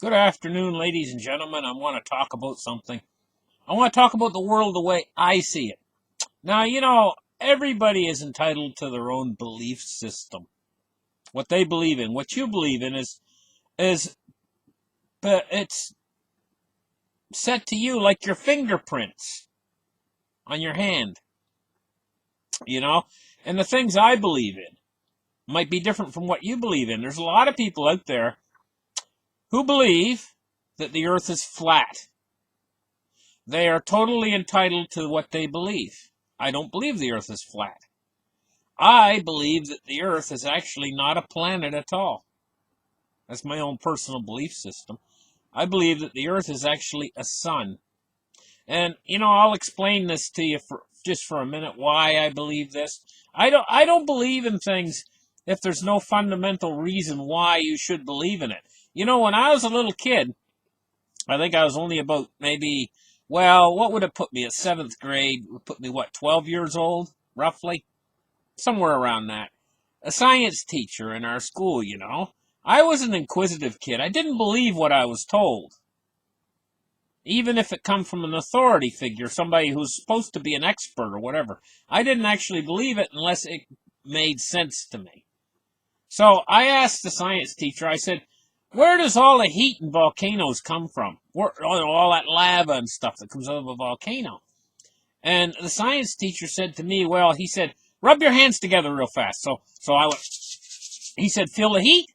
Good afternoon, ladies and gentlemen. I want to talk about something. I want to talk about the world the way I see it. Now, everybody is entitled to their own belief system. What they believe in, what you believe in is but it's set to you like your fingerprints on your hand, you know? And the things I believe in might be different from what you believe in. There's a lot of people out there who believe that the earth is flat. They are totally entitled to what they believe. I don't believe the earth is flat. I believe that the earth is actually not a planet at all. That's my own personal belief system. I believe that the earth is actually a sun. And I'll explain this to you for just for a minute why I believe this. I don't believe in things if there's no fundamental reason why you should believe in it. When I was a little kid, I think I was only about maybe, well, what would it put me at seventh grade? It would put me, what, 12 years old, roughly? Somewhere around that. A science teacher in our school. I was an inquisitive kid. I didn't believe what I was told. Even if it come from an authority figure, somebody who's supposed to be an expert or whatever. I didn't actually believe it unless it made sense to me. So I asked the science teacher, I said, where does all the heat in volcanoes come from? Where, all that lava and stuff that comes out of a volcano? And the science teacher said to me, well, he said, rub your hands together real fast. So I went, he said, feel the heat?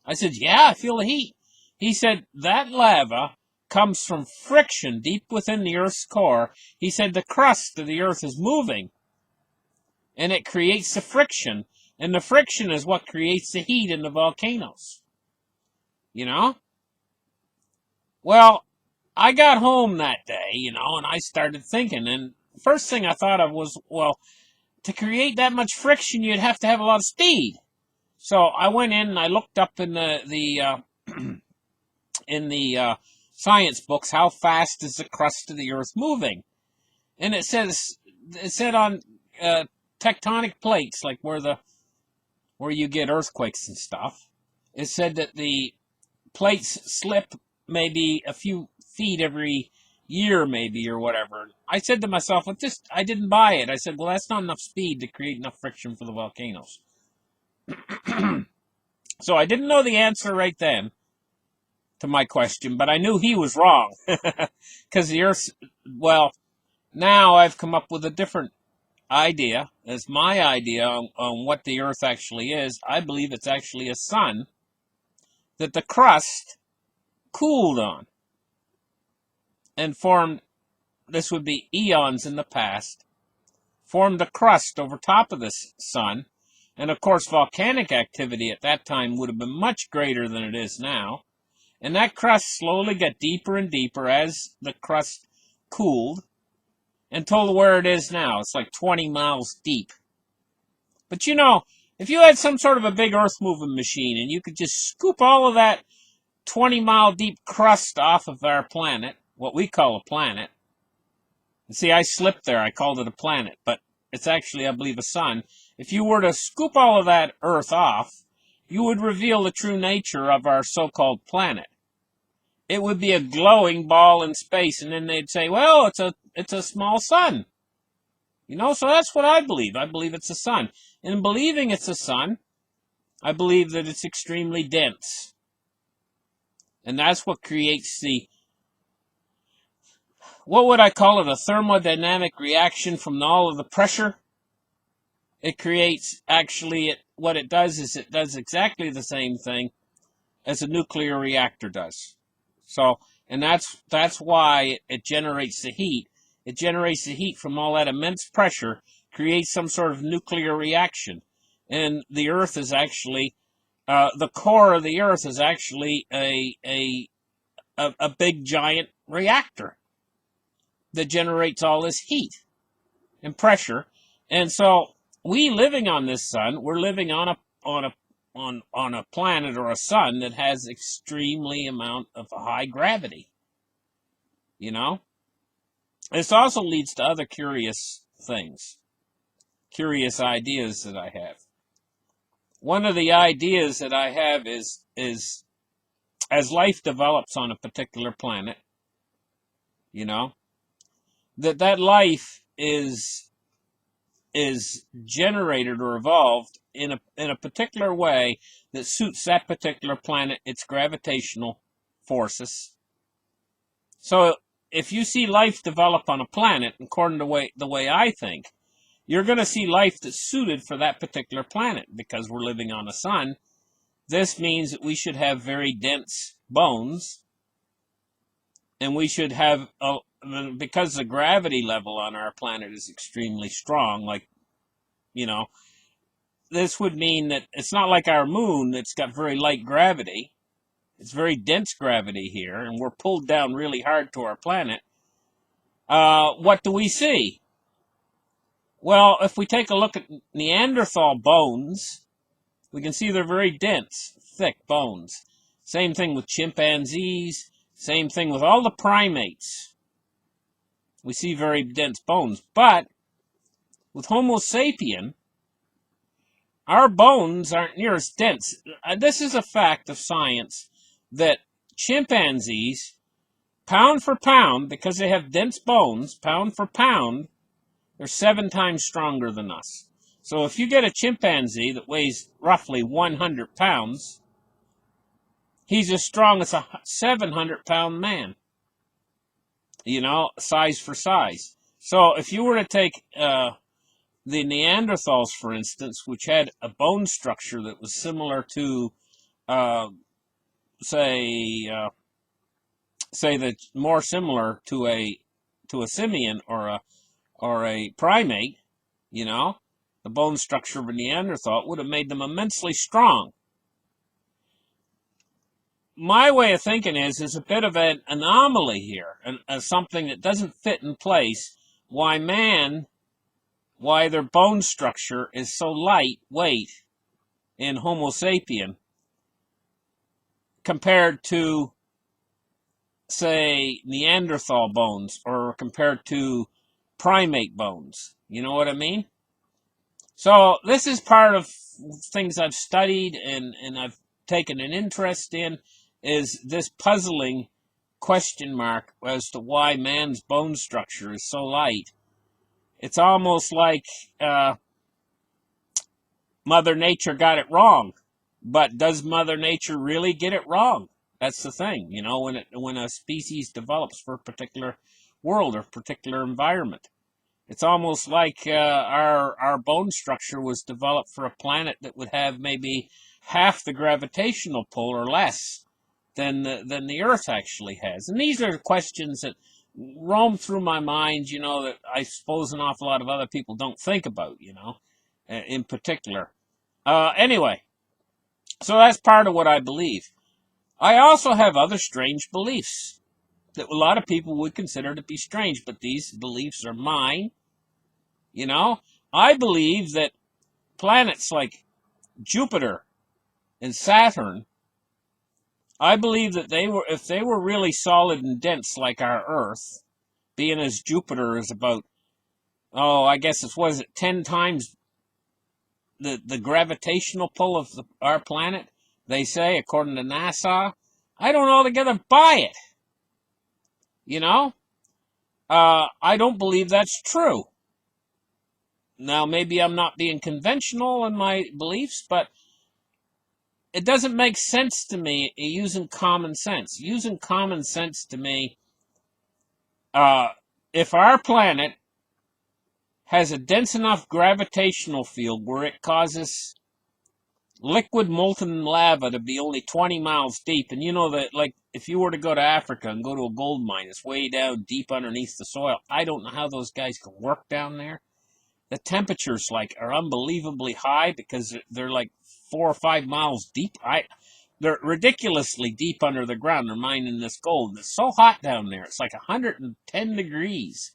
I said, yeah, I feel the heat. He said, that lava comes from friction deep within the Earth's core. He said, the crust of the Earth is moving, and it creates the friction. And the friction is what creates the heat in the volcanoes. You know? Well, I got home that day, and I started thinking. And the first thing I thought of was, well, to create that much friction, you'd have to have a lot of speed. So I went in and I looked up in the science books how fast is the crust of the Earth moving, and it said on tectonic plates, like where you get earthquakes and stuff. It said that the plates slip maybe a few feet every year, maybe, or whatever. I said to myself, well, I didn't buy it. I said, well, that's not enough speed to create enough friction for the volcanoes. So I didn't know the answer right then to my question, but I knew he was wrong. Because the Earth, well, now I've come up with a different idea. It's my idea on what the Earth actually is. I believe it's actually a sun that the crust cooled on and formed, this would be eons in the past, formed a crust over top of this sun. And of course, volcanic activity at that time would have been much greater than it is now. And that crust slowly got deeper and deeper as the crust cooled until where it is now. It's like 20 miles deep. But if you had some sort of a big earth moving machine and you could just scoop all of that 20-mile deep crust off of our planet, what we call a planet. And see, I slipped there. I called it a planet, but it's actually, I believe, a sun. If you were to scoop all of that earth off, you would reveal the true nature of our so-called planet. It would be a glowing ball in space, and then they'd say, well, it's a small sun. So that's what I believe. I believe it's a sun. And in believing it's a sun, I believe that it's extremely dense. And that's what creates what would I call it, a thermodynamic reaction from all of the pressure. It creates, actually, what it does is it does exactly the same thing as a nuclear reactor does. So, and that's why it generates the heat. It generates the heat from all that immense pressure, creates some sort of nuclear reaction. And the Earth is actually, the core of the Earth is actually a big giant reactor that generates all this heat and pressure. And so we living on this sun, we're living on a planet or a sun that has extremely amount of high gravity. This also leads to other curious things, curious ideas that I have. One of the ideas that I have is as life develops on a particular planet, you know, that life is generated or evolved in a particular way that suits that particular planet, its gravitational forces. So if you see life develop on a planet, according to the way I think, you're going to see life that's suited for that particular planet because we're living on a sun. This means that we should have very dense bones, and we should have, because the gravity level on our planet is extremely strong, like, you know, this would mean that it's not like our moon that's got very light gravity. It's very dense gravity here, and we're pulled down really hard to our planet. What do we see? Well, if we take a look at Neanderthal bones, we can see they're very dense, thick bones. Same thing with chimpanzees. Same thing with all the primates. We see very dense bones. But with Homo sapien, our bones aren't near as dense. This is a fact of science that chimpanzees, pound for pound, because they have dense bones, pound for pound, they're 7 times stronger than us. So if you get a chimpanzee that weighs roughly 100 pounds, he's as strong as a 700-pound man. You know, size for size. So if you were to take the Neanderthals, for instance, which had a bone structure that was similar to, say that more similar to a simian or a primate, you know, the bone structure of a Neanderthal would have made them immensely strong. My way of thinking is a bit of an anomaly here, and something that doesn't fit in place. Why their bone structure is so lightweight in Homo sapien compared to, say, Neanderthal bones, or compared to primate bones. You know what I mean? So this is part of things I've studied and I've taken an interest in, is this puzzling question mark as to why man's bone structure is so light. It's almost like Mother Nature got it wrong. But does Mother Nature really get it wrong? That's the thing, you know, when a species develops for a particular world or particular environment. It's almost like our bone structure was developed for a planet that would have maybe half the gravitational pull or less than the Earth actually has. And these are questions that roam through my mind, you know, that I suppose an awful lot of other people don't think about, you know, in particular. Anyway, so that's part of what I believe. I also have other strange beliefs that a lot of people would consider to be strange, but these beliefs are mine. You know, I believe that planets like Jupiter and Saturn, I believe that if they were really solid and dense like our Earth, being as Jupiter is about, I guess it was 10 times the gravitational pull of our planet, they say, according to NASA. I don't altogether buy it. You know, I don't believe that's true. Now, maybe I'm not being conventional in my beliefs, but it doesn't make sense to me using common sense. Using common sense to me, if our planet has a dense enough gravitational field where it causes liquid molten lava to be only 20 miles deep, and you know that, like, if you were to go to Africa and go to a gold mine, it's way down deep underneath the soil. I don't know how those guys can work down there. The temperatures are unbelievably high because they're like 4 or 5 miles deep. They're ridiculously deep under the ground. They're mining this gold. It's so hot down there. It's like 110 degrees,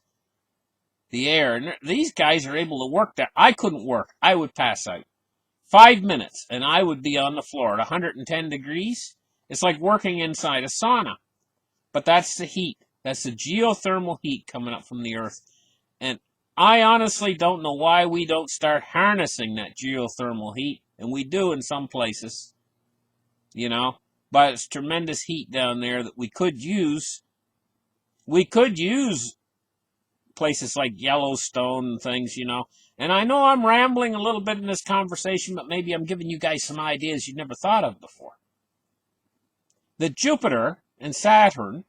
the air. And these guys are able to work there. I couldn't work. I would pass out. 5 minutes and I would be on the floor at 110 degrees. It's like working inside a sauna. But that's the heat. That's the geothermal heat coming up from the earth. And I honestly don't know why we don't start harnessing that geothermal heat. And we do in some places, you know. but it's tremendous heat down there that we could use. We could use places like Yellowstone and things, And I know I'm rambling a little bit in this conversation, but maybe I'm giving you guys some ideas you've never thought of before. The Jupiter and Saturn,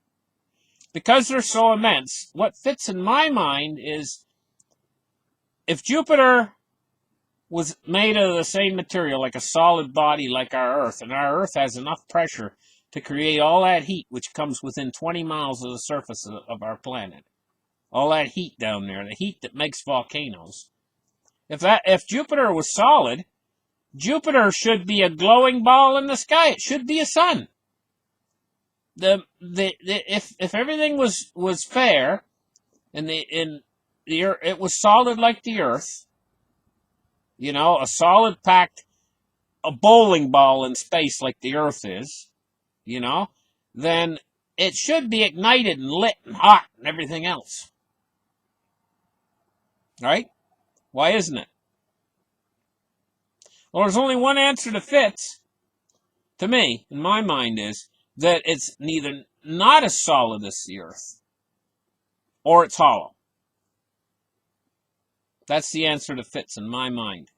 because they're so immense, what fits in my mind is if Jupiter was made of the same material, like a solid body like our Earth, and our Earth has enough pressure to create all that heat which comes within 20 miles of the surface of our planet. All that heat down there, the heat that makes volcanoes. If Jupiter was solid, Jupiter should be a glowing ball in the sky. It should be a sun. If everything was fair, and it was solid like the Earth, a solid packed, a bowling ball in space like the Earth is, then it should be ignited and lit and hot and everything else. Right? Why isn't it? Well, there's only one answer that fits, to me, in my mind, is that it's neither not as solid as the Earth, or it's hollow. That's the answer that fits in my mind,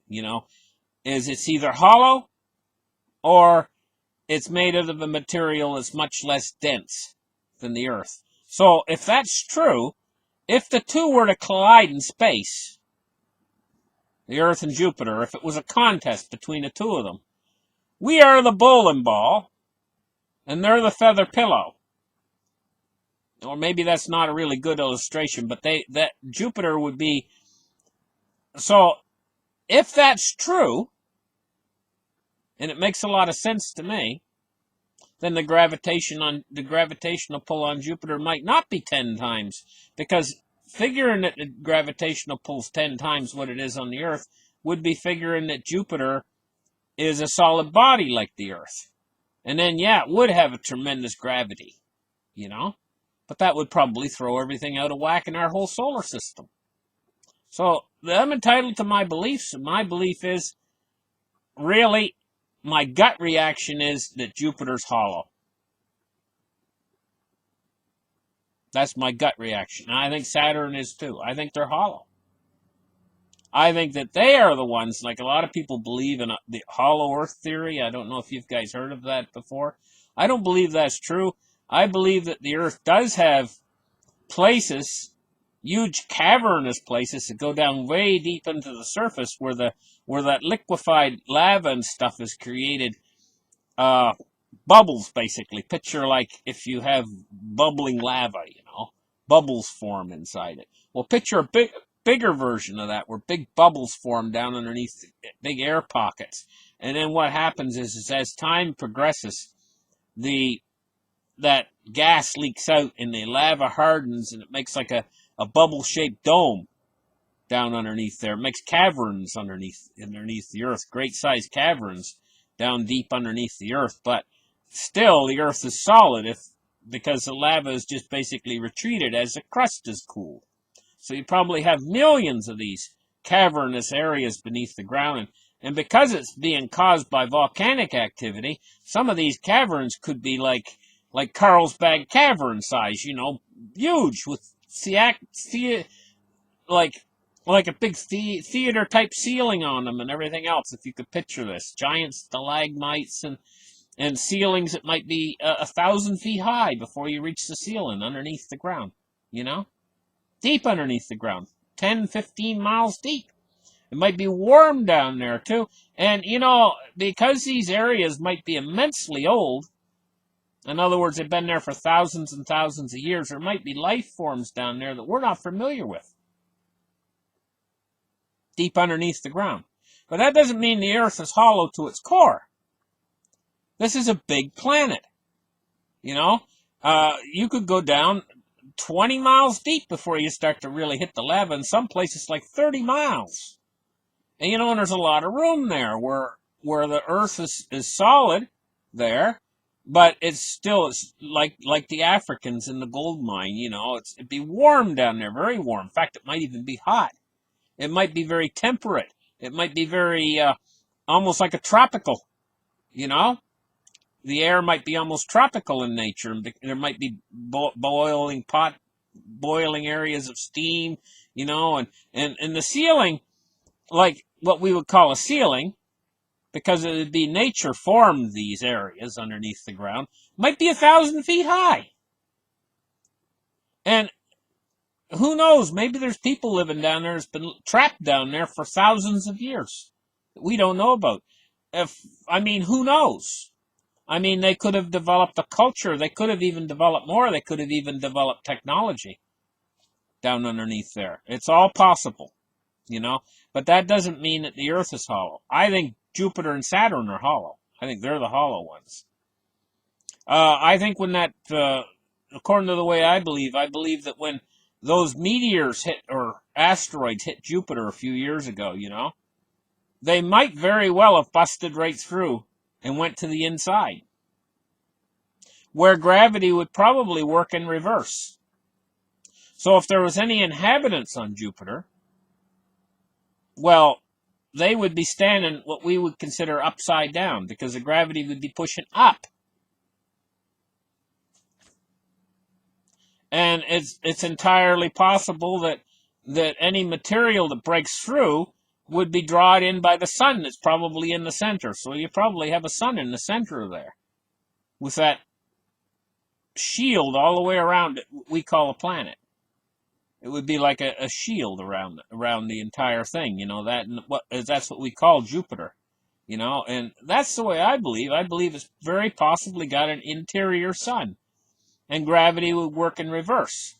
is it's either hollow or it's made out of a material that's much less dense than the Earth. So if that's true, if the two were to collide in space, the Earth and Jupiter, if it was a contest between the two of them, we are the bowling ball, and they're the feather pillow. Or maybe that's not a really good illustration, but that Jupiter would be. So, if that's true, and it makes a lot of sense to me, then the gravitational pull on Jupiter might not be 10 times, because figuring that the gravitational pull's 10 times what it is on the Earth would be figuring that Jupiter is a solid body like the Earth. And then, it would have a tremendous gravity, But that would probably throw everything out of whack in our whole solar system. So, I'm entitled to my beliefs, and my belief is, really, my gut reaction is that Jupiter's hollow. That's my gut reaction. And I think Saturn is too. I think they're hollow. I think that they are the ones, like a lot of people believe in the hollow earth theory. I don't know if you guys heard of that before. I don't believe that's true. I believe that the earth does have places, huge cavernous places that go down way deep into the surface where that liquefied lava and stuff is created. Bubbles, basically. Picture like if you have bubbling lava, bubbles form inside it. Well, picture a bigger version of that where big bubbles form down underneath big air pockets. And then what happens is as time progresses, that gas leaks out and the lava hardens and it makes like a bubble-shaped dome down underneath there. It makes caverns underneath the earth, great-sized caverns down deep underneath the earth. But still, the earth is solid because the lava is just basically retreated as the crust is cooled. So you probably have millions of these cavernous areas beneath the ground. And because it's being caused by volcanic activity, some of these caverns could be like Carlsbad Cavern size, huge with like a big theater type ceiling on them and everything else. If you could picture this, giant stalagmites and ceilings that might be 1,000 feet high before you reach the ceiling underneath the ground, deep underneath the ground, 10, 15 miles deep. It might be warm down there too. And, because these areas might be immensely old, in other words, they've been there for thousands and thousands of years, there might be life forms down there that we're not familiar with, deep underneath the ground. But that doesn't mean the Earth is hollow to its core. This is a big planet. You could go down 20 miles deep before you start to really hit the lava. In some places, like 30 miles. And, and there's a lot of room there where the Earth is solid there, but it's still like the Africans in the gold mine. It'd be warm down there, very warm. In fact, it might even be hot. It might be very temperate. It might be very almost like a tropical, The air might be almost tropical in nature. There might be boiling areas of steam, and the ceiling, like what we would call a ceiling, because it would be nature formed these areas underneath the ground, might be 1,000 feet high. And who knows? Maybe there's people living down there that's been trapped down there for thousands of years that we don't know about. Who knows? They could have developed a culture. They could have even developed more. They could have even developed technology down underneath there. It's all possible, But that doesn't mean that the Earth is hollow. I think Jupiter and Saturn are hollow. I think they're the hollow ones. I think when according to the way I believe that when those meteors hit, or asteroids hit Jupiter a few years ago, they might very well have busted right through and went to the inside, where gravity would probably work in reverse. So if there was any inhabitants on Jupiter, well, they would be standing what we would consider upside down, because the gravity would be pushing up. And it's entirely possible that any material that breaks through would be drawn in by the sun that's probably in the center. So you probably have a sun in the center there, with that shield all the way around it we call a planet. It would be like a shield around the entire thing, that's what we call Jupiter, and that's the way I believe. I believe it's very possibly got an interior sun, and gravity would work in reverse.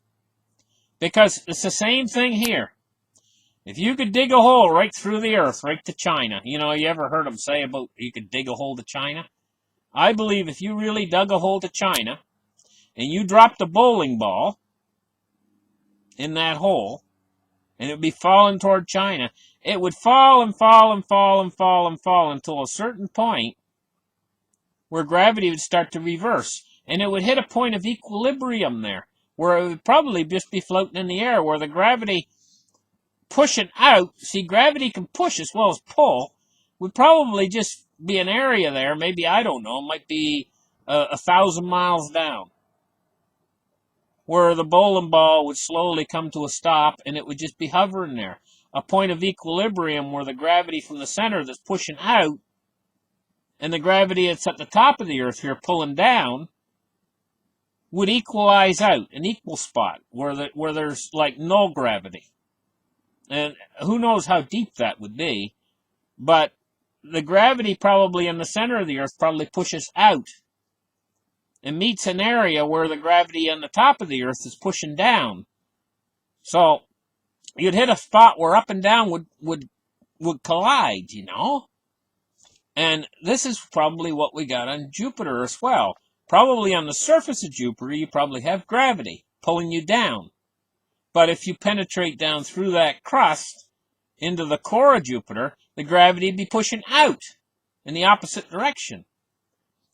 Because it's the same thing here. If you could dig a hole right through the earth, right to China, you ever heard them say about you could dig a hole to China? I believe if you really dug a hole to China, and you dropped a bowling ball in that hole, and it would be falling toward China, it would fall and fall and fall and fall and fall until a certain point where gravity would start to reverse, and it would hit a point of equilibrium there, where it would probably just be floating in the air, where the gravity pushing out, see, gravity can push as well as pull, would probably just be an area there, maybe, I don't know, it might be 1,000 miles down, where the bowling ball would slowly come to a stop, and it would just be hovering there. A point of equilibrium where the gravity from the center that's pushing out, and the gravity that's at the top of the earth here pulling down, would equalize out, an equal spot, where there's like no gravity. And who knows how deep that would be, but the gravity probably in the center of the earth probably pushes out and meets an area where the gravity on the top of the earth is pushing down. So you'd hit a spot where up and down would collide, And this is probably what we got on Jupiter as well. Probably on the surface of Jupiter, you probably have gravity pulling you down. But if you penetrate down through that crust into the core of Jupiter, the gravity would be pushing out in the opposite direction.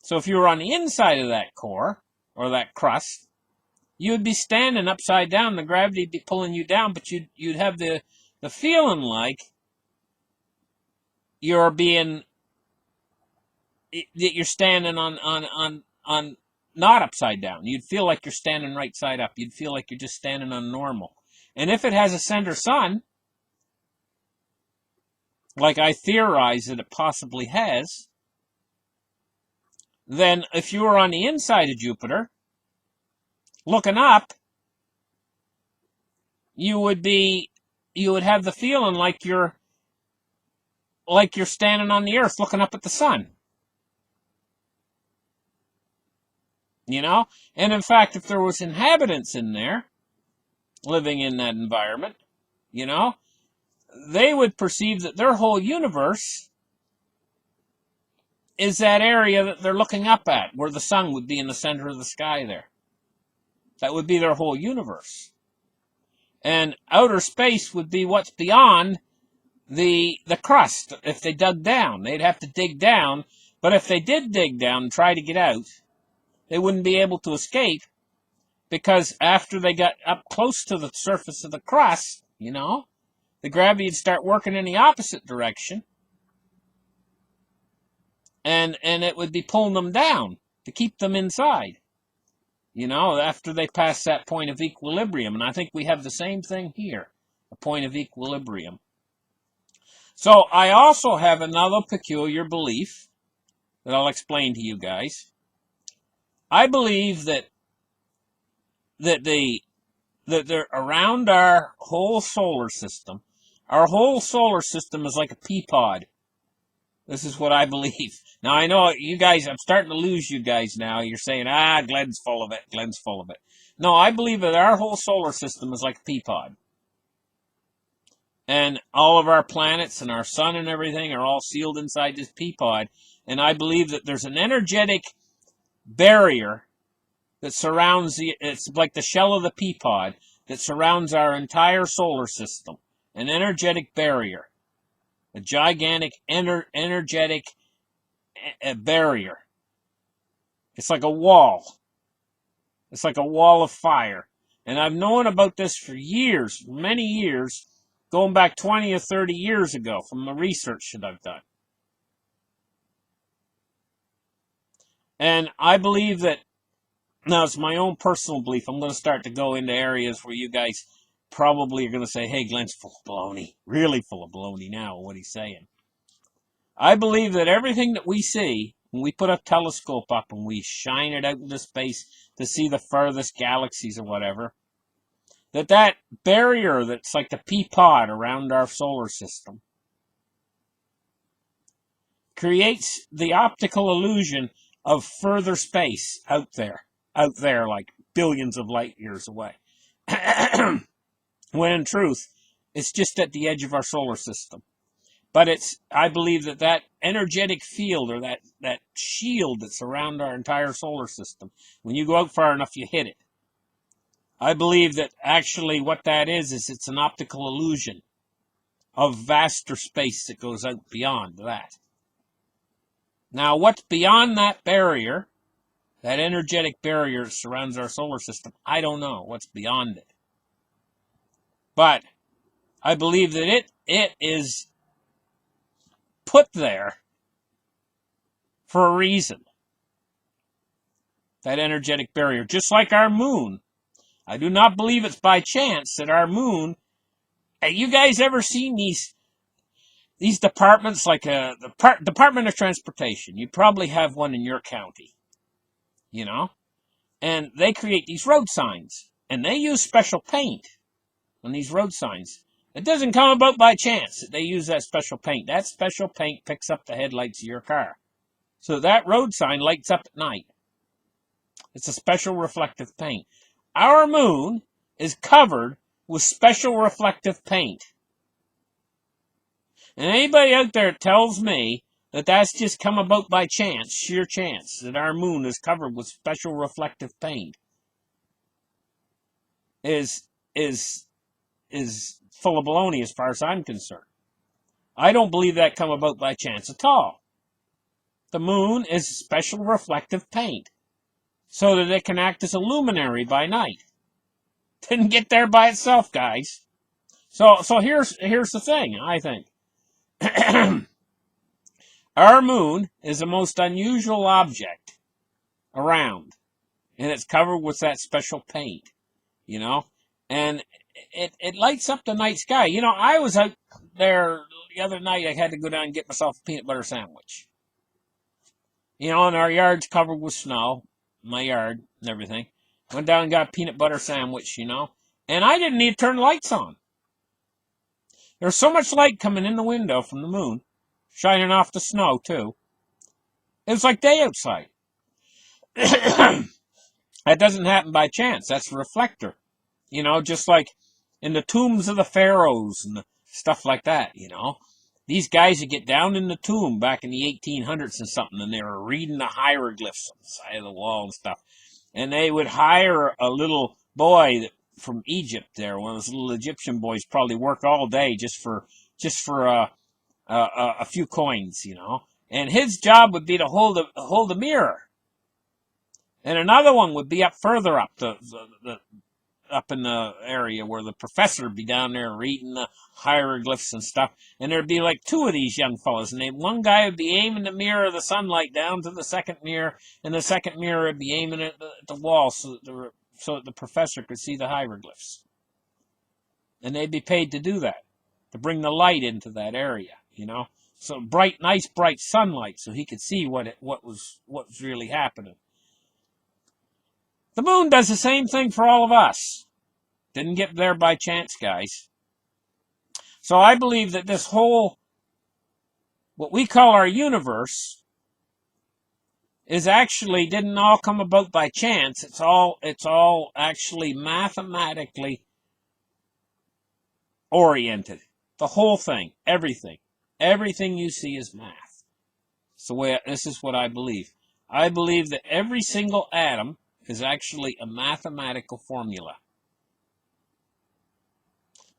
So if you were on the inside of that core, or that crust, you would be standing upside down. The gravity would be pulling you down, but you'd have the feeling like you're standing on not upside down. You'd feel like you're standing right side up. You'd feel like you're just standing on normal. And if it has a center sun, like I theorize that it possibly has, then if you were on the inside of Jupiter, looking up, you would have the feeling like you're standing on the earth looking up at the sun. And in fact, if there was inhabitants in there living in that environment, they would perceive that their whole universe is that area that they're looking up at, where the sun would be in the center of the sky there. That would be their whole universe. And outer space would be what's beyond the crust. If they dug down, they'd have to dig down. But if they did dig down and try to get out, they wouldn't be able to escape, because after they got up close to the surface of the crust, the gravity would start working in the opposite direction, and it would be pulling them down to keep them inside, after they pass that point of equilibrium. And I think we have the same thing here, a point of equilibrium. So I also have another peculiar belief that I'll explain to you guys. I believe that they're around our whole solar system. Our whole solar system is like a pea pod. This is what I believe. Now, I know you guys, I'm starting to lose you guys now. You're saying, Glenn's full of it. Glenn's full of it. No, I believe that our whole solar system is like a pea pod. And all of our planets and our sun and everything are all sealed inside this pea pod. And I believe that there's an energetic barrier that surrounds it's like the shell of the pea pod that surrounds our entire solar system. An energetic barrier. A gigantic energetic barrier. It's like a wall. It's like a wall of fire. And I've known about this for years, many years, going back 20 or 30 years ago from the research that I've done. And I believe that, now it's my own personal belief, I'm going to start to go into areas where you guys probably are going to say, hey, Glenn's full of baloney. Really full of baloney now, what he's saying. I believe that everything that we see, when we put a telescope up and we shine it out into space to see the furthest galaxies or whatever, that barrier that's like the pea pod around our solar system creates the optical illusion of further space out there like billions of light years away. When in truth, it's just at the edge of our solar system. But I believe that energetic field or that shield that's around our entire solar system, when you go out far enough, you hit it. I believe that actually what that is it's an optical illusion of vaster space that goes out beyond that. Now, what's beyond that barrier, that energetic barrier that surrounds our solar system, I don't know what's beyond it. But I believe that it is put there for a reason. That energetic barrier, just like our moon. I do not believe it's by chance that our moon. Have you guys ever seen these departments, like the Department of Transportation? You probably have one in your county, and they create these road signs, and they use special paint on these road signs. It doesn't come about by chance that they use that special paint. That special paint picks up the headlights of your car. So that road sign lights up at night. It's a special reflective paint. Our moon is covered with special reflective paint. And anybody out there tells me that that's just come about by chance, sheer chance, that our moon is covered with special reflective paint, is full of baloney as far as I'm concerned. I don't believe that come about by chance at all. The moon is special reflective paint so that it can act as a luminary by night. Didn't get there by itself, guys. So here's the thing, I think. Our moon is the most unusual object around, and it's covered with that special paint, and it lights up the night sky. I was out there the other night. I had to go down and get myself a peanut butter sandwich. And our yard's covered with snow, my yard and everything. Went down and got a peanut butter sandwich, and I didn't need to turn the lights on. There's so much light coming in the window from the moon, shining off the snow, too. It was like day outside. That doesn't happen by chance. That's a reflector. Just like in the tombs of the pharaohs and stuff like that, These guys would get down in the tomb back in the 1800s and something, and they were reading the hieroglyphs on the side of the wall and stuff. And they would hire a little boy from Egypt there, one of those little Egyptian boys, probably work all day just for a few coins, And his job would be to hold a mirror. And another one would be up further up, up in the area where the professor would be down there reading the hieroglyphs and stuff, and there'd be like two of these young fellows, and one guy would be aiming the mirror of the sunlight down to the second mirror, and the second mirror would be aiming at the wall so that the professor could see the hieroglyphs. And they'd be paid to do that, to bring the light into that area, So nice bright sunlight, so he could see what was really happening. The moon does the same thing for all of us. Didn't get there by chance, guys. So I believe that this whole, what we call our universe, is actually didn't all come about by chance. It's all actually mathematically oriented. The whole thing, everything you see is math. So this is what I believe. I believe that every single atom is actually a mathematical formula.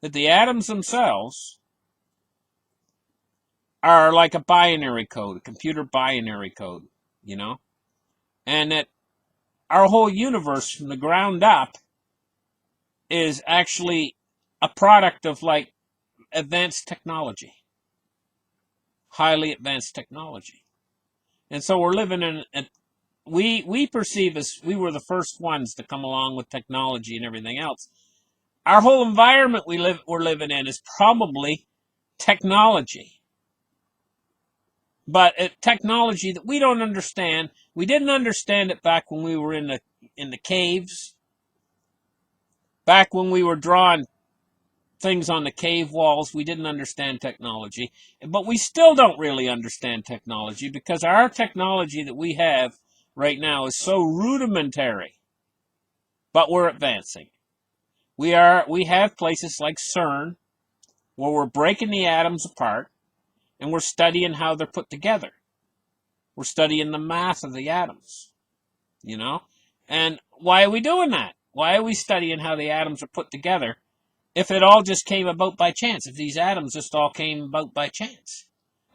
That the atoms themselves are like a binary code, a computer binary code, And that our whole universe from the ground up is actually a product of like advanced technology. Highly advanced technology. And so we're living in we perceive as we were the first ones to come along with technology and everything else. Our whole environment we're living in is probably technology. But technology that we don't understand. We didn't understand it back when we were in the caves. Back when we were drawing things on the cave walls, we didn't understand technology. But we still don't really understand technology because our technology that we have right now is so rudimentary. But we're advancing. We have places like CERN where we're breaking the atoms apart and we're studying how they're put together. We're studying the math of the atoms, And why are we doing that? Why are we studying how the atoms are put together if it all just came about by chance, if these atoms just all came about by chance?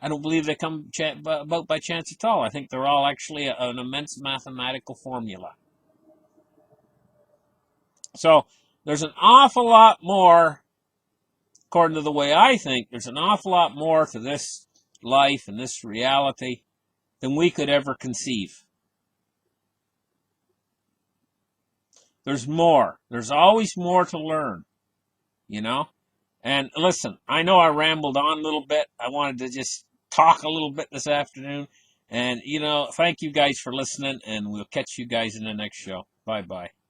I don't believe they come about by chance at all. I think they're all actually an immense mathematical formula. So there's an awful lot more, according to the way I think, there's an awful lot more to this life and this reality than we could ever conceive. There's more. There's always more to learn, And listen, I know I rambled on a little bit. I wanted to just talk a little bit this afternoon. And, thank you guys for listening, and we'll catch you guys in the next show. Bye-bye.